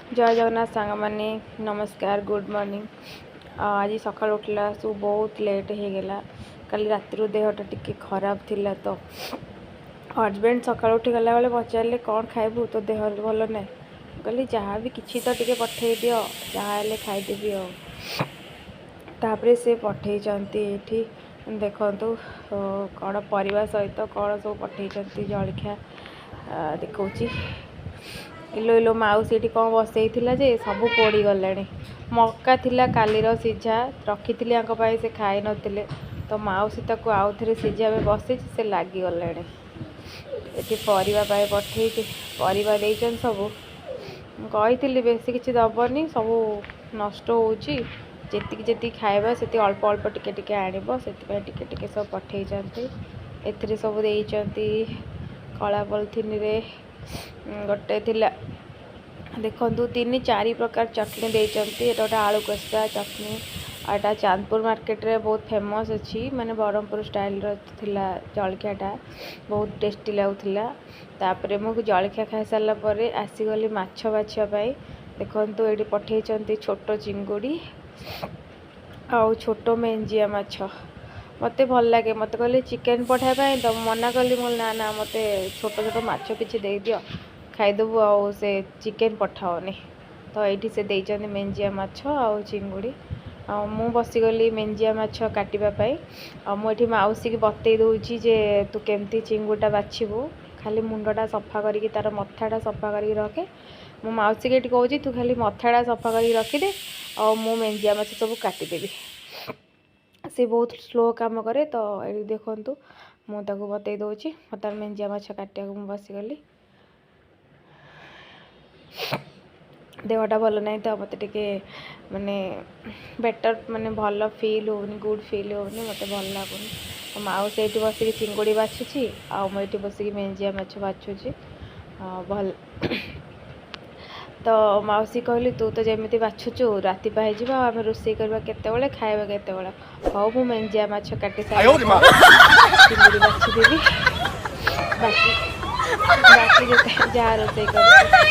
जय जगन्नाथ सांग मैंने नमस्कार गुड मॉर्निंग। आज सकाल उठला सब बहुत लेट हो गला। कल रात देहटा टिके खराब थिला तो हजबैंड सकाल उठी गला बेले पचारे कौन खाइबू तो देह भल ना कहली जहाँ भी किसी तो टिके पठे दियो जहाँ खाईदेवी तापर से पठे देखु कौन परिवा सहित कौन सब पठे जलखिया देखा इलो इलो माउसी ये कौन बसई जे सब पोड़ी गला मक्का थिला कालीर सीझा रखी से खाई नथिले तो माउसी ताको आउ थे सीझा में बसई से लगिगला ये परिवा पठे परिवा देचन सब कही बेसी किसी दबनी सब नष्ट होची जी खाइबा से अल्प अल्प टिके टिके आनिब से टिके टिके सब पठे ए सब कला पॉलिथिन रे गोटे थिला देखु 3-4 प्रकार चटनी देते गोटे आलू कषा चटनी आटा चांदपुर मार्केट रे बहुत फेमस अच्छी माने ब्रह्मपुर स्टाइल थिला जलखियाटा बहुत टेस्टी लगुला। तापर मुझे जलखिया खाई सारापर आसीगली माछ बाछापी देखु ये पठे छोट चिंगुड़ी आउ छोट मेंजिया माछ मत भल लगे मत कहले चिकेन पठाई तो मना कली ना ना मत छोट छोट माछ किसी दे दियो खाईदेबू आउ से चिकेन पठाओनी तो ये से देते मेंजिया माछ आउ चिंगुड़ी मु बसीगली मेंजिया माछ काटापी मुझे मौसी की बतई दूची जे तू केमती चिंगुड़ा बाछबू खाली मुंडा सफा करके तार मथाटा सफा करके रखे मो मौसी के कहूँ तू खाली मथाटा सफा करके रखिदे और मु मेंजिया माछ सब काटिदेवी से बहुत स्लो काम करे तो ये देखु मुझे बतई दूची तार मेंजिया माछ काटिया मुझे बसीगली देहटा भल ना तो मत माने बेटर माने भल फिल होनी गुड फिल होनी मत भल लगुनि माउस ये बसिक चिंगुड़ी बाछुची आठ बसिक मेंजिया माछ बाछुची भल तो मौसी कहली तू तो जमी बाछुचु राति पाइज आम रोषे करवा केते खाइबा केते हौ मु मेंजिया माछ काटी चिंगुड़ी बाछीदेवी बाकी बाकी जहाँ रोषे कर